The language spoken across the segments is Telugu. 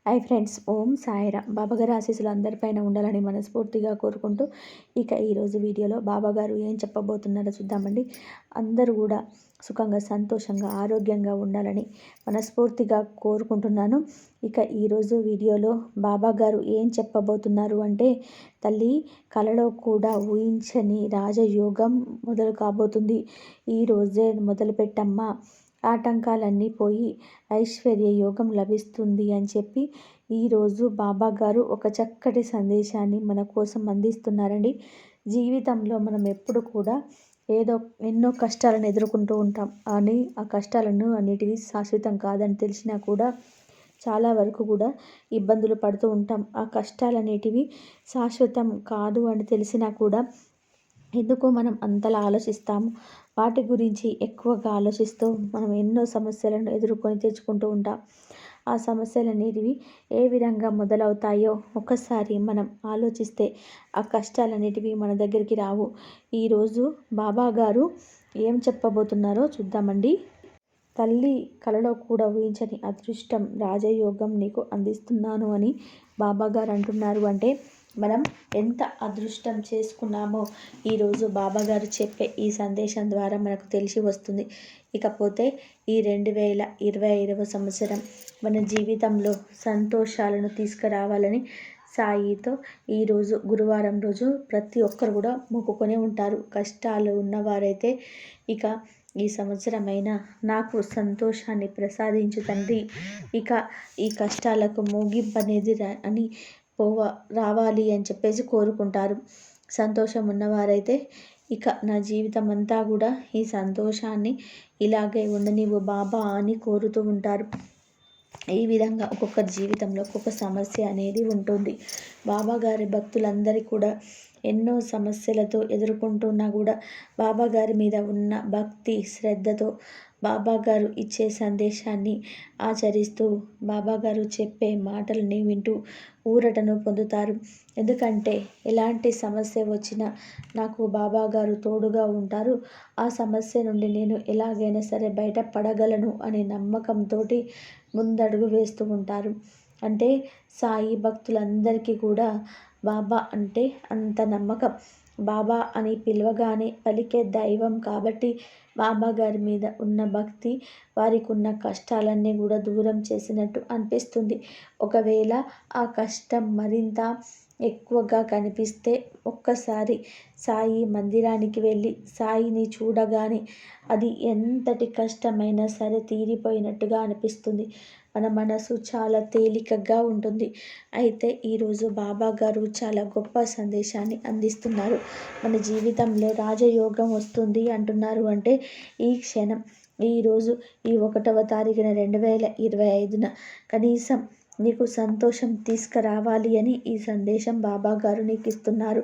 హాయ్ ఫ్రెండ్స్, ఓం సాయిరాం. బాబాగారి ఆశీస్సులు అందరిపైన ఉండాలని మనస్ఫూర్తిగా కోరుకుంటూ ఇక ఈరోజు వీడియోలో బాబాగారు ఏం చెప్పబోతున్నారో చూద్దామండి. అందరూ కూడా సుఖంగా, సంతోషంగా, ఆరోగ్యంగా ఉండాలని మనస్ఫూర్తిగా కోరుకుంటున్నాను. ఇక ఈరోజు వీడియోలో బాబాగారు ఏం చెప్పబోతున్నారు అంటే, తల్లి కలలో కూడా ఊహించని రాజయోగం మొదలు కాబోతుంది. ఈరోజే మొదలుపెట్టమ్మా, ఆటంకాలన్నీ పోయి ఐశ్వర్య యోగం లభిస్తుంది అని చెప్పి ఈరోజు బాబాగారు ఒక చక్కటి సందేశాన్ని మన కోసం అందిస్తున్నారండి. జీవితంలో మనం ఎప్పుడు కూడా ఎన్నో కష్టాలను ఎదుర్కొంటూ ఉంటాం అని ఆ కష్టాలను అన్నిటివి శాశ్వతం కాదని తెలిసినా కూడా చాలా వరకు కూడా ఇబ్బందులు పడుతూ ఉంటాం. ఆ కష్టాలనేటివి శాశ్వతం కాదు అని తెలిసినా కూడా ఎందుకో మనం అంతలా ఆలోచిస్తాము. వాటి గురించి ఎక్కువగా ఆలోచిస్తూ మనం ఎన్నో సమస్యలను ఎదుర్కొని తెచ్చుకుంటూ ఉంటాం. ఆ సమస్యలనేటివి ఏ విధంగా మొదలవుతాయో ఒకసారి మనం ఆలోచిస్తే ఆ కష్టాలనేటివి మన దగ్గరికి రావు. ఈరోజు బాబాగారు ఏం చెప్పబోతున్నారో చూద్దామండి. తల్లి కలలో కూడా ఊహించని అదృష్టం, రాజయోగం నీకు అందిస్తున్నాను అని బాబాగారు అంటున్నారు. అంటే మనం ఎంత అదృష్టం చేసుకున్నామో ఈరోజు బాబాగారు చెప్పే ఈ సందేశం ద్వారా మనకు తెలిసి వస్తుంది. ఇకపోతే ఈ 2025వ సంవత్సరం మన జీవితంలో సంతోషాలను తీసుకురావాలని సాయితో ఈరోజు గురువారం రోజు ప్రతి ఒక్కరు కూడా మొక్కుకొని ఉంటారు. కష్టాలు ఉన్నవారైతే ఇక ఈ సంవత్సరమైనా నాకు సంతోషాన్ని ప్రసాదించు తండ్రి, ఇక ఈ కష్టాలకు ముగింపు అనేది అని రావాలి అని చెప్పేసి కోరుకుంటారు. సంతోషం ఉన్నవారైతే ఇక నా జీవితం అంతా కూడా ఈ సంతోషాన్ని ఇలాగే ఉండనివ్వు బాబా అని కోరుతూ ఉంటారు. ఈ విధంగా ఒక్కొక్కరి జీవితంలో ఒక్కొక్క సమస్య అనేది ఉంటుంది. బాబాగారి భక్తులందరికీ కూడా ఎన్నో సమస్యలతో ఎదుర్కొంటున్నా కూడా బాబాగారి మీద ఉన్న భక్తి, శ్రద్ధతో బాబాగారు ఇచ్చే సందేశాన్ని ఆచరిస్తూ బాబాగారు చెప్పే మాటలని వింటూ ఊరటను పొందుతారు. ఎందుకంటే ఎలాంటి సమస్య వచ్చినా నాకు బాబాగారు తోడుగా ఉంటారు. ఆ సమస్య నుండి నేను ఎలాగైనా సరే బయటపడగలను అనే నమ్మకంతో ముందడుగు వేస్తూ ఉంటారు. అంటే సాయి భక్తులందరికీ కూడా బాబా అంటే అంత నమ్మకం. బాబా అని పిలవగానే పలికే దైవం కాబట్టి బాబా గారి మీద ఉన్న భక్తి వారికి ఉన్న కష్టాలన్నీ కూడా దూరం చేసినట్టు అనిపిస్తుంది. ఒకవేళ ఆ కష్టం మరింత ఎక్కువగా కనిపిస్తే ఒక్కసారి సాయి మందిరానికి వెళ్ళి సాయిని చూడగానే అది ఎంతటి కష్టమైనా సరే తీరిపోయినట్టుగా అనిపిస్తుంది. మన మనసు చాలా తేలికగా ఉంటుంది. అయితే ఈరోజు బాబా గారు చాలా గొప్ప సందేశాన్ని అందిస్తున్నారు. మన జీవితంలో రాజయోగం వస్తుంది అంటున్నారు. అంటే ఈ క్షణం ఈరోజు ఈ 1వ తారీఖున 2025న కనీసం నీకు సంతోషం తీసుకురావాలి అని ఈ సందేశం బాబాగారు నీకు ఇస్తున్నారు.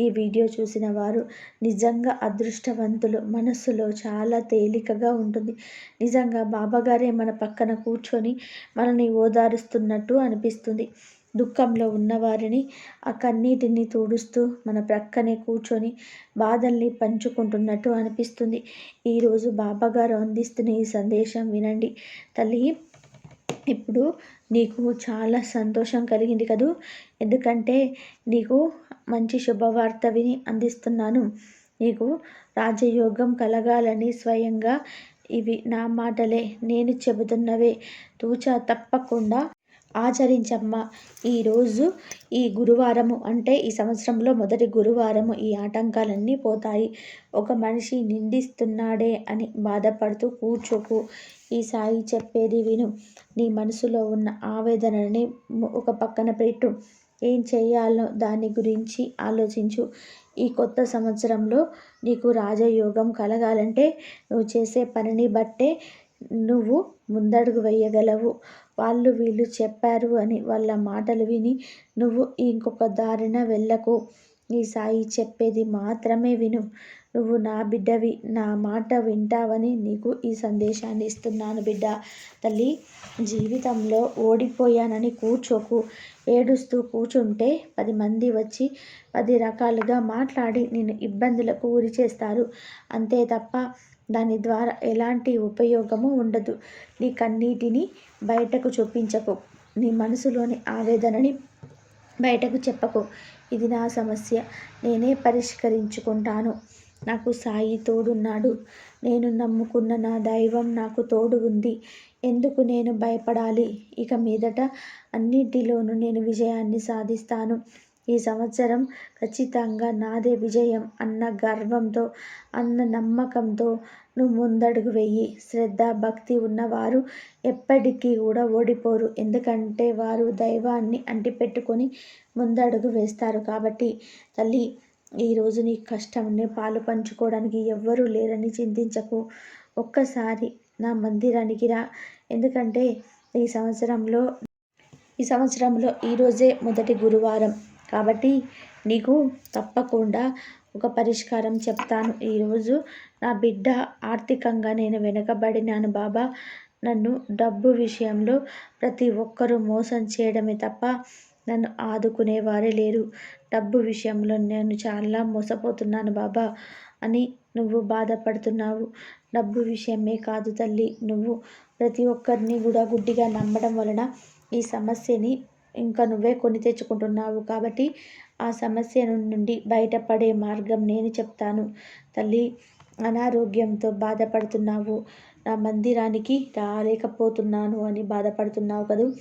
ఈ వీడియో చూసిన వారు నిజంగా అదృష్టవంతులు. మనస్సులో చాలా తేలికగా ఉంటుంది. నిజంగా బాబాగారే మన పక్కన కూర్చొని మనల్ని ఓదారుస్తున్నట్టు అనిపిస్తుంది. దుఃఖంలో ఉన్నవారిని ఆ కన్నీటిని తుడుస్తూ మన ప్రక్కనే కూర్చొని బాధల్ని పంచుకుంటున్నట్టు అనిపిస్తుంది. ఈరోజు బాబాగారు అందిస్తున్న ఈ సందేశం వినండి. తల్లి, ఇప్పుడు నీకు చాలా సంతోషం కలిగింది కదూ, ఎందుకంటే నీకు మంచి శుభవార్త విని అందిస్తున్నాను. నీకు రాజయోగం కలగాలని స్వయంగా ఇవి నా మాటలే, నేను చెబుతున్నవే తూచా తప్పకుండా ఆచరించమ్మా. ఈరోజు ఈ గురువారము అంటే ఈ సంవత్సరంలో మొదటి గురువారము ఈ ఆటంకాలన్నీ పోతాయి. ఒక మనిషి నిందిస్తున్నాడే అని బాధపడుతూ కూర్చోకు. ఈ సాయి చెప్పేది విను. నీ మనసులో ఉన్న ఆవేదనని ఒక పక్కన పెట్టు. ఏం చేయాలో దాని గురించి ఆలోచించు. ఈ కొత్త సంవత్సరంలో నీకు రాజయోగం కలగాలంటే నువ్వు చేసే పనిని బట్టే నువ్వు ముందడుగు వేయగలవు. వాళ్ళు వీళ్ళు చెప్పారు అని వాళ్ళ మాటలు విని నువ్వు ఇంకొక దారిన వెళ్ళకు. ఈ సాయి చెప్పేది మాత్రమే విను. నువ్వు నా బిడ్డవి, నా మాట వింటావని నీకు ఈ సందేశాన్ని ఇస్తున్నాను బిడ్డ. తల్లి, జీవితంలో ఓడిపోయానని కూర్చోకు. ఏడుస్తూ కూర్చుంటే 10 మంది వచ్చి 10 రకాలుగా మాట్లాడి నేను ఇబ్బందులకు గురి చేస్తారు. అంతే తప్ప దాని ద్వారా ఎలాంటి ఉపయోగము ఉండదు. నీ కన్నీటిని బయటకు చూపించకు. నీ మనసులోని ఆవేదనని బయటకు చెప్పకు. ఇది నా సమస్య, నేనే పరిష్కరించుకుంటాను. నాకు సాయి తోడున్నాడు. నేను నమ్ముకున్న నా దైవం నాకు తోడు ఉంది. ఎందుకు నేను భయపడాలి? ఇక మీదట అన్నింటిలోనూ నేను విజయాన్ని సాధిస్తాను. ఈ సంవత్సరం ఖచ్చితంగా నాదే విజయం అన్న గర్వంతో, అన్న నమ్మకంతో నువ్వు ముందడుగు వెయ్యి. శ్రద్ధ, భక్తి ఉన్నవారు ఎప్పటికీ కూడా ఓడిపోరు. ఎందుకంటే వారు దైవాన్ని అంటిపెట్టుకొని ముందడుగు వేస్తారు. కాబట్టి తల్లి, ఈరోజు నీ కష్టంని పాలు పంచుకోవడానికి ఎవ్వరూ లేరని చింతించకు. ఒక్కసారి నా మందిరానికి రా. ఎందుకంటే ఈ సంవత్సరంలో ఈరోజే మొదటి గురువారం. కాబట్టి నీకు తప్పకుండా ఒక పరిష్కారం చెప్తాను. ఈరోజు నా బిడ్డ ఆర్థికంగా నేను వెనుకబడినాను బాబా. నన్ను డబ్బు విషయంలో ప్రతి ఒక్కరూ మోసం చేయడమే తప్ప నన్ను ఆదుకునేవారే లేరు. డబ్బు విషయంలో నేను చాలా మోసపోతున్నాను బాబా అని నువ్వు బాధపడుతున్నావు. డబ్బు విషయమే కాదు తల్లి, నువ్వు ప్రతి ఒక్కరిని కూడా గుడ్డిగా నమ్మడం వలన ఈ సమస్యని ఇంకా నువ్వే కొని తెచ్చుకుంటున్నావు. కాబట్టి ఆ సమస్య నుండి బయటపడే మార్గం నేను చెప్తాను. తల్లి, అనారోగ్యంతో బాధపడుతున్నావు. నా మందిరానికి రాలేకపోతున్నాను అని బాధపడుతున్నావు కదూ.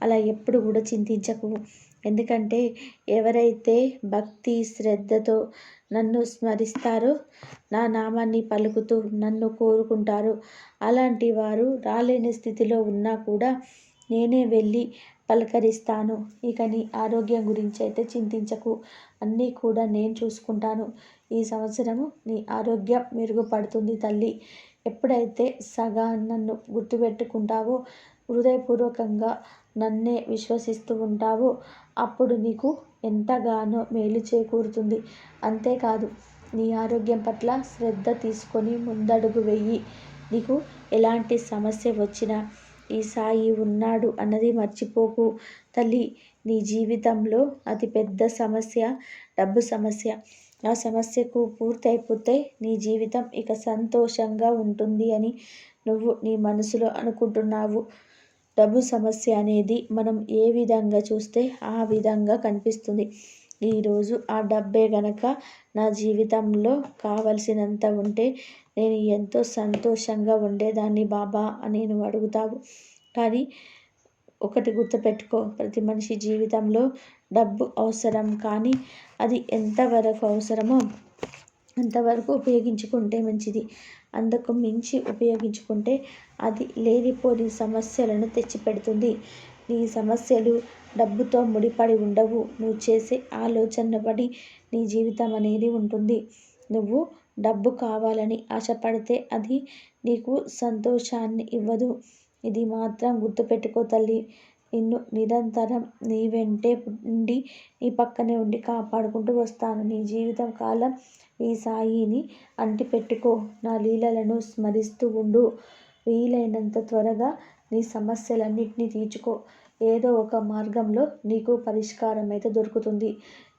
అలా ఎప్పుడు కూడా చింతించకు. ఎందుకంటే ఎవరైతే భక్తి శ్రద్ధతో నన్ను స్మరిస్తారో, నా నామాన్ని పలుకుతూ నన్ను కోరుకుంటారో, అలాంటి వారు రాలేని స్థితిలో ఉన్నా కూడా నేనే వెళ్ళి పలకరిస్తాను. ఇక నీ ఆరోగ్యం గురించి అయితే చింతించకు. అన్నీ కూడా నేను చూసుకుంటాను. ఈ సంవత్సరము నీ ఆరోగ్యం మెరుగుపడుతుంది తల్లి. ఎప్పుడైతే సగా నన్ను గుర్తుపెట్టుకుంటావో, హృదయపూర్వకంగా నన్నే విశ్వసిస్తూ ఉంటావో, అప్పుడు నీకు ఎంతగానో మేలు చేకూరుతుంది. అంతేకాదు, నీ ఆరోగ్యం పట్ల శ్రద్ధ తీసుకొని ముందడుగు వెయ్యి. నీకు ఎలాంటి సమస్య వచ్చినా ఈ సాయి ఉన్నాడు అన్నది మర్చిపోకు తల్లి. నీ జీవితంలో అతిపెద్ద సమస్య డబ్బు సమస్య. ఆ సమస్యకు పూర్తి అయిపోతే నీ జీవితం ఇక సంతోషంగా ఉంటుంది అని నువ్వు నీ మనసులో అనుకుంటున్నావు. డబ్బు సమస్య అనేది మనం ఏ విధంగా చూస్తే ఆ విధంగా కనిపిస్తుంది. ఈరోజు ఆ డబ్బే గనక నా జీవితంలో కావలసినంత ఉంటే నేను ఎంతో సంతోషంగా ఉండేదాన్ని బాబా అని నువ్వు అడుగుతావు. కానీ ఒకటి గుర్తుపెట్టుకో, ప్రతి మనిషి జీవితంలో డబ్బు అవసరం. కానీ అది ఎంతవరకు అవసరమో అంతవరకు ఉపయోగించుకుంటే మంచిది. అందుకు మించి ఉపయోగించుకుంటే అది లేనిపోని సమస్యలను తెచ్చిపెడుతుంది. నీ సమస్యలు డబ్బుతో ముడిపడి ఉండవు. నువ్వు చేసే ఆలోచన పడి నీ జీవితం అనేది ఉంటుంది. నువ్వు డబ్బు కావాలని ఆశపడితే అది నీకు సంతోషాన్ని ఇవ్వదు. ఇది మాత్రం గుర్తుపెట్టుకో తల్లి. నిన్ను నిరంతరం నీ వెంటే ఉండి నీ పక్కనే ఉండి కాపాడుకుంటూ వస్తాను. నీ జీవితం కాలం ఈ సాయిని అంటిపెట్టుకో. నా లీలలను స్మరిస్తూ ఉండు. వీలైనంత త్వరగా నీ సమస్యలన్నిటినీ తీర్చుకో. ఏదో ఒక మార్గంలో నీకు పరిష్కారం అయితే దొరుకుతుంది.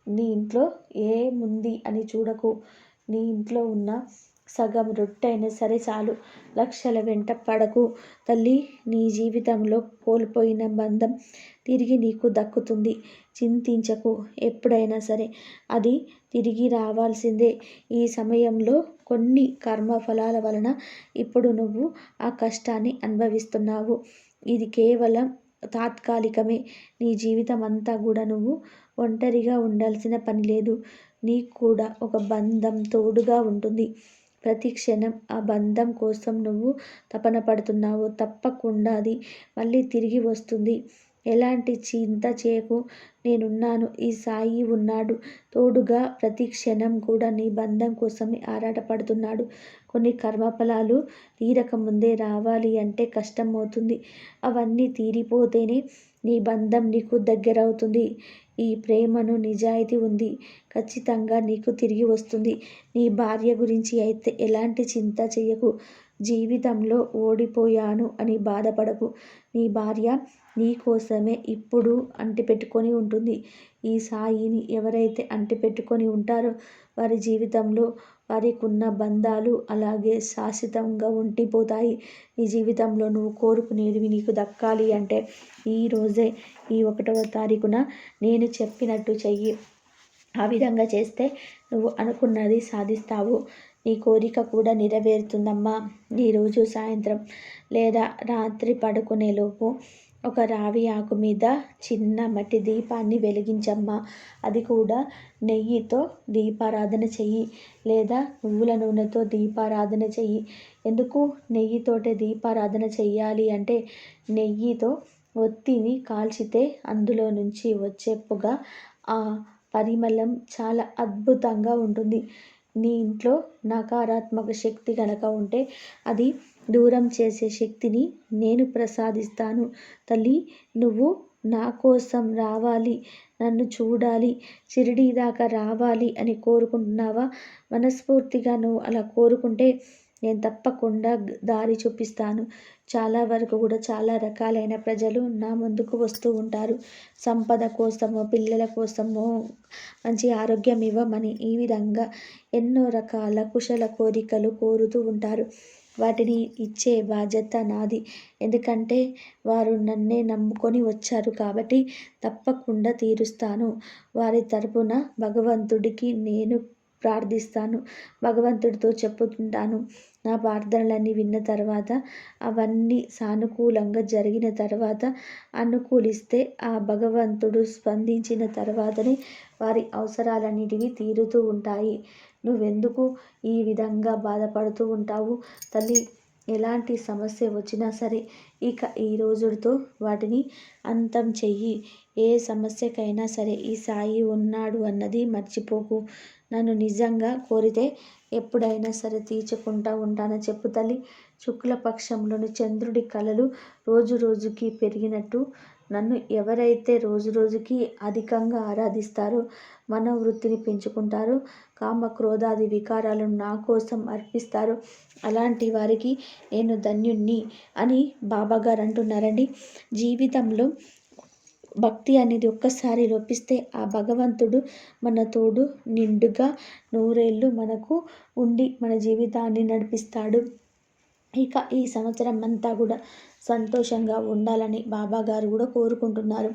నీ ఇంట్లో ఏముంది అని చూడకు. నీ ఇంట్లో ఉన్న సగం రొట్టె అయినా సరే చాలు. లక్షల వెంట పడకు తల్లి. నీ జీవితంలో కోల్పోయిన బంధం తిరిగి నీకు దక్కుతుంది. చింతించకు. ఎప్పుడైనా సరే అది తిరిగి రావాల్సిందే. ఈ సమయంలో కొన్ని కర్మఫలాల వలన ఇప్పుడు నువ్వు ఆ కష్టాన్ని అనుభవిస్తున్నావు. ఇది కేవలం తాత్కాలికమే. నీ జీవితం అంతా కూడా నువ్వు ఒంటరిగా ఉండాల్సిన పని లేదు. నీకు కూడా ఒక బంధం తోడుగా ఉంటుంది. ప్రతి క్షణం ఆ బంధం కోసం నువ్వు తపన పడుతున్నావు. తప్పకుండా అది మళ్ళీ తిరిగి వస్తుంది. ఎలాంటి చింత చేయకు. నేనున్నాను. ఈ సాయి ఉన్నాడు తోడుగా. ప్రతి క్షణం కూడా నీ బంధం కోసమే ఆరాటపడుతున్నాడు. కొన్ని కర్మఫలాలు తీరకముందే రావాలి అంటే కష్టం అవుతుంది. అవన్నీ తీరిపోతేనే నీ బంధం నీకు దగ్గరవుతుంది. ఈ ప్రేమను నిజాయితీ ఉంది. ఖచ్చితంగా నీకు తిరిగి వస్తుంది. నీ భార్య గురించి అయితే ఎలాంటి చింత చేయకు. జీవితంలో ఓడిపోయాను అని బాధపడకు. నీ భార్య నీ కోసమే ఇప్పుడు అంటిపెట్టుకొని ఉంటుంది. ఈ సాయిని ఎవరైతే అంటిపెట్టుకొని ఉంటారో వారి జీవితంలో వారికి ఉన్న బంధాలు అలాగే శాశ్వతంగా ఉండిపోతాయి. నీ జీవితంలో నువ్వు కోరుకునేవి నీకు దక్కాలి అంటే ఈరోజే ఈ 1వ తారీఖున నేను చెప్పినట్టు చెయ్యి. ఆ విధంగా చేస్తే నువ్వు అనుకున్నది సాధిస్తావు. నీ కోరిక కూడా నెరవేరుతుందమ్మా. ఈరోజు సాయంత్రం లేదా రాత్రి పడుకునేలోపు ఒక రావి ఆకు మీద చిన్న మట్టి దీపాన్ని వెలిగించమ్మా. అది కూడా నెయ్యితో దీపారాధన చెయ్యి, లేదా నువ్వుల నూనెతో దీపారాధన చెయ్యి. ఎందుకు నెయ్యితోటే దీపారాధన చెయ్యాలి అంటే, నెయ్యితో ఒత్తిని కాల్చితే అందులో నుంచి వచ్చే పొగ, ఆ పరిమళం చాలా అద్భుతంగా ఉంటుంది. నీ ఇంట్లో నకారాత్మక శక్తి కనుక ఉంటే అది దూరం చేసే శక్తిని నేను ప్రసాదిస్తాను. తల్లి, నువ్వు నా కోసం రావాలి, నన్ను చూడాలి, షిరిడీ దాకా రావాలి అని కోరుకుంటున్నావా? మనస్ఫూర్తిగా నువ్వు అలా కోరుకుంటే నేను తప్పకుండా దారి చూపిస్తాను. చాలా వరకు కూడా చాలా రకాలైన ప్రజలు నా ముందుకు వస్తూ ఉంటారు. సంపద కోసమో, పిల్లల కోసమో, మంచి ఆరోగ్యం ఇవ్వమని, ఈ విధంగా ఎన్నో రకాల కుశల కోరికలు కోరుతూ ఉంటారు. వాటిని ఇచ్చే బాధ్యత నాది. ఎందుకంటే వారు నన్నే నమ్ముకొని వచ్చారు కాబట్టి తప్పకుండా తీరుస్తాను. వారి తరపున భగవంతుడికి నేను ప్రార్థిస్తాను. భగవంతుడితో చెప్పుతుంటాను. నా ప్రార్థనలన్నీ విన్న తర్వాత, అవన్నీ సానుకూలంగా జరిగిన తర్వాత, అనుకూలిస్తే ఆ భగవంతుడు స్పందించిన తర్వాతనే వారి అవసరాలన్నిటివి తీరుతూ ఉంటాయి. నువ్వెందుకు ఈ విధంగా బాధపడుతూ ఉంటావు తల్లి? ఎలాంటి సమస్య వచ్చినా సరే ఇక ఈ రోజుతో వాటిని అంతం చెయ్యి. ఏ సమస్యకైనా సరే ఈ సాయి ఉన్నాడు అన్నది మర్చిపోకు. నన్ను నిజంగా కోరితే ఎప్పుడైనా సరే తీర్చుకుంటా ఉంటానని చెప్పు తల్లి. శుక్లపక్షంలోని చంద్రుడి కళలు రోజు రోజుకి పెరిగినట్టు నన్ను ఎవరైతే రోజు రోజుకి అధికంగా ఆరాధిస్తారో, మనోవృత్తిని పెంచుకుంటారో, కామ క్రోధాది వికారాలను నా కోసం అర్పిస్తారో అలాంటి వారికి నేను ధన్యుణ్ణి అని బాబాగారు అంటున్నారండి. జీవితంలో భక్తి అనేది ఒక్కసారి లోపిస్తే ఆ భగవంతుడు మన తోడు నిండుగా నూరేళ్ళు మనకు ఉండి మన జీవితాన్ని నడిపిస్తాడు. ఇక ఈ సంవత్సరం అంతా కూడా సంతోషంగా ఉండాలని బాబాగారు కూడా కోరుకుంటున్నారు.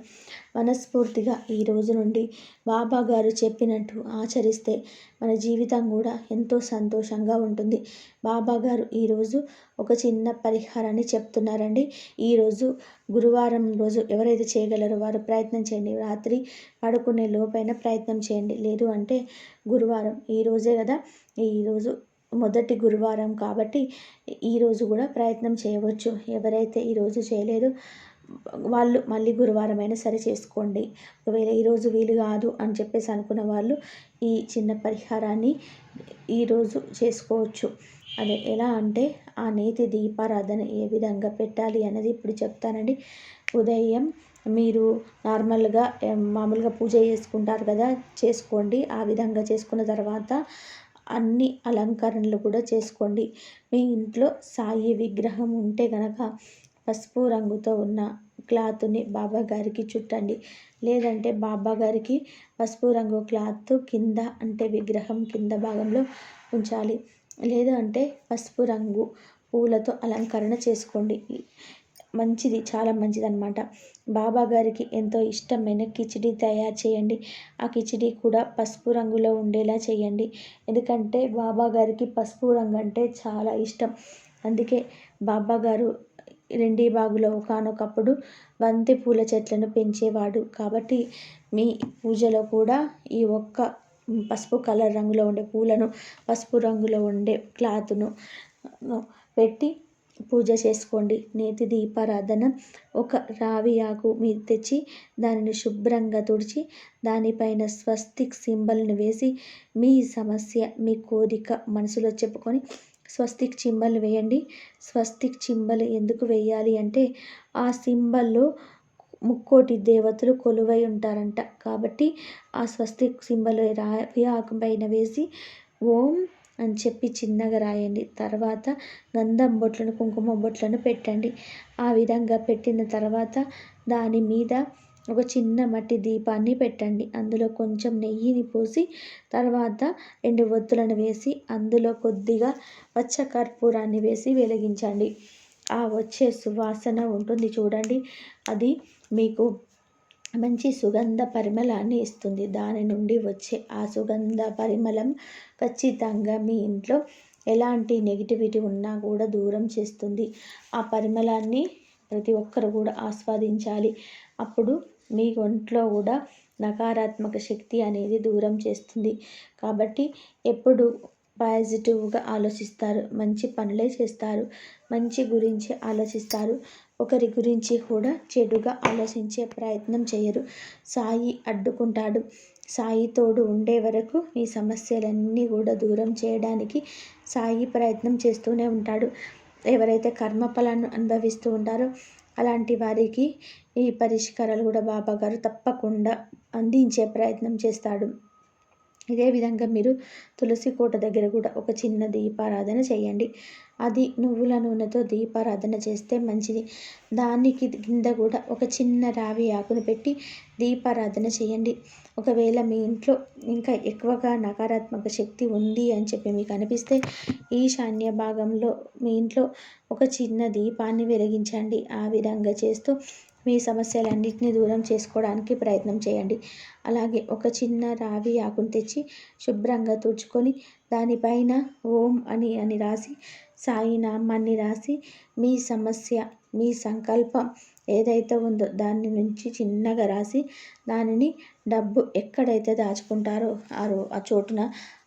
మనస్ఫూర్తిగా ఈ రోజు నుండి బాబాగారు చెప్పినట్టు ఆచరిస్తే మన జీవితం కూడా ఎంతో సంతోషంగా ఉంటుంది. బాబాగారు ఈరోజు ఒక చిన్న పరిహారాన్ని చెప్తున్నారండి. ఈరోజు గురువారం రోజు ఎవరైతే చేయగలరో వారు ప్రయత్నం చేయండి. రాత్రి పడుకునే లోపైన ప్రయత్నం చేయండి. లేదు అంటే గురువారం ఈరోజే కదా, ఈరోజు మొదటి గురువారం కాబట్టి ఈరోజు కూడా ప్రయత్నం చేయవచ్చు. ఎవరైతే ఈరోజు చేయలేదో వాళ్ళు మళ్ళీ గురువారం అయినా సరే చేసుకోండి. ఒకవేళ ఈరోజు వీలు కాదు అని చెప్పేసి అనుకున్న వాళ్ళు ఈ చిన్న పరిహారాన్ని ఈరోజు చేసుకోవచ్చు. అదే ఎలా అంటే, ఆ నేతి దీపారాధన ఏ విధంగా పెట్టాలి అనేది ఇప్పుడు చెప్తానండి. ఉదయం మీరు నార్మల్గా మామూలుగా పూజ చేసుకుంటారు కదా, చేసుకోండి. ఆ విధంగా చేసుకున్న తర్వాత అన్ని అలంకరణలు కూడా చేసుకోండి. మీ ఇంట్లో సాయి విగ్రహం ఉంటే కనుక పసుపు రంగుతో ఉన్న క్లాత్ని బాబాగారికి చుట్టండి. లేదంటే బాబాగారికి పసుపు రంగు క్లాత్ కింద, అంటే విగ్రహం కింద భాగంలో ఉంచాలి. లేదు అంటే పసుపు రంగు పూలతో అలంకరణ చేసుకోండి. మంచిది, చాలా మంచిదన్నమాట. బాబాగారికి ఎంతో ఇష్టమైన కిచిడి తయారు చేయండి. ఆ కిచిడి కూడా పసుపు రంగులో ఉండేలా చేయండి. ఎందుకంటే బాబాగారికి పసుపు రంగు అంటే చాలా ఇష్టం. అందుకే బాబాగారు రెండిబాగులో ఒకానొకప్పుడు బంతి పూల చెట్లను పెంచేవాడు. కాబట్టి మీ పూజలో కూడా ఈ ఒక్క పసుపు కలర్ రంగులో ఉండే పూలను, పసుపు రంగులో ఉండే క్లాత్ను పెట్టి పూజ చేసుకోండి. నేతి దీపారాధన ఒక రావి ఆకు మీరు తెచ్చి దానిని శుభ్రంగా తుడిచి దానిపైన స్వస్తిక్ సింబల్ని వేసి మీ సమస్య, మీ కోరిక మనసులో చెప్పుకొని స్వస్తిక్ సింబల్ వేయండి. స్వస్తిక్ సింబల్ ఎందుకు వేయాలి అంటే, ఆ సింబల్లో ముక్కోటి దేవతలు కొలువై ఉంటారంట. కాబట్టి ఆ స్వస్తిక్ సింబల్ రావి ఆకు పైన వేసి ఓం అని చెప్పి చిన్నగా రాయండి. తర్వాత గంధం బొట్లను, కుంకుమ బొట్లను పెట్టండి. ఆ విధంగా పెట్టిన తర్వాత దాని మీద ఒక చిన్న మట్టి దీపాన్ని పెట్టండి. అందులో కొంచెం నెయ్యిని పోసి తర్వాత 2 ఒత్తులను వేసి అందులో కొద్దిగా పచ్చ కర్పూరాన్ని వేసి వెలిగించండి. ఆ వచ్చే సువాసన ఉంటుంది చూడండి, అది మీకు మంచి సుగంధ పరిమళాన్ని ఇస్తుంది. దాని నుండి వచ్చే ఆ సుగంధ పరిమళం ఖచ్చితంగా మీ ఇంట్లో ఎలాంటి నెగిటివిటీ ఉన్నా కూడా దూరం చేస్తుంది. ఆ పరిమళాన్ని ప్రతి ఒక్కరు కూడా ఆస్వాదించాలి. అప్పుడు మీ ఒంట్లో కూడా నకారాత్మక శక్తి అనేది దూరం చేస్తుంది. కాబట్టి ఎప్పుడు పాజిటివ్గా ఆలోచిస్తారు, మంచి పనులే చేస్తారు, మంచి గురించి ఆలోచిస్తారు. ఒకరి గురించి కూడా చెడుగా ఆలోచించే ప్రయత్నం చేయరు. సాయి అడ్డుకుంటాడు. సాయి తోడు ఉండే వరకు మీ సమస్యలన్నీ కూడా దూరం చేయడానికి సాయి ప్రయత్నం చేస్తూనే ఉంటాడు. ఎవరైతే కర్మఫలాన్ని అనుభవిస్తూ ఉంటారో అలాంటి వారికి ఈ పరిష్కారాలు కూడా బాబాగారు తప్పకుండా అందించే ప్రయత్నం చేస్తాడు. ఇదే విధంగా మీరు తులసి కోట దగ్గర కూడా ఒక చిన్న దీపారాధన చేయండి. అది నువ్వుల నూనెతో దీపారాధన చేస్తే మంచిది. దానికి కింద కూడా ఒక చిన్న రావి ఆకును పెట్టి దీపారాధన చేయండి. ఒకవేళ మీ ఇంట్లో ఇంకా ఎక్కువగా నకారాత్మక శక్తి ఉంది అని చెప్పి మీకు అనిపిస్తే ఈశాన్య భాగంలో మీ ఇంట్లో ఒక చిన్న దీపాన్ని వెలిగించండి. ఆ విధంగా చేస్తూ మీ సమస్యలన్నింటినీ దూరం చేసుకోవడానికి ప్రయత్నం చేయండి. అలాగే ఒక చిన్న రావి ఆకును తెచ్చి శుభ్రంగా తుడుచుకొని దానిపైన ఓం అని రాసి సాయి నామాన్ని రాసి మీ సమస్య, మీ సంకల్పం ఏదైతే ఉందో దాని నుంచి చిన్నగా రాసి దానిని డబ్బు ఎక్కడైతే దాచుకుంటారో ఆ చోటున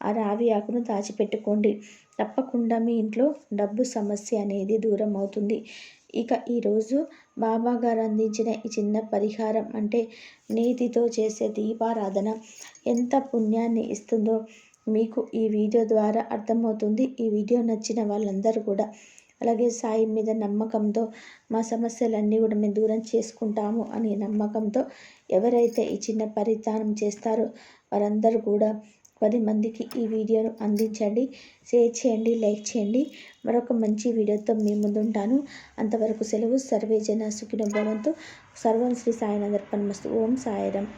ఆ రావి ఆకును దాచిపెట్టుకోండి. తప్పకుండా మీ ఇంట్లో డబ్బు సమస్య అనేది దూరం అవుతుంది. ఇక ఈరోజు బాబాగారు అందించిన ఈ చిన్న పరిహారం అంటే నేతితో చేసే దీపారాధన ఎంత పుణ్యాన్ని ఇస్తుందో మీకు ఈ వీడియో ద్వారా అర్థమవుతుంది. ఈ వీడియో నచ్చిన వాళ్ళందరూ కూడా అలాగే సాయి మీద నమ్మకంతో మా సమస్యలన్నీ కూడా మేము దూరం చేసుకుంటాము అనే నమ్మకంతో ఎవరైతే ఈ చిన్న పరిధానం చేస్తారో వారందరూ కూడా 10 మందికి ఈ వీడియోను అందించండి. షేర్ చేయండి, లైక్ చేయండి. మరొక మంచి వీడియోతో మీ ముందుంటాను. అంతవరకు సెలవు. సర్వే జన సుఖినో భవంతు. సర్వం శ్రీ సాయినాథ్ అర్పణమస్తు. ఓం సాయిరాం.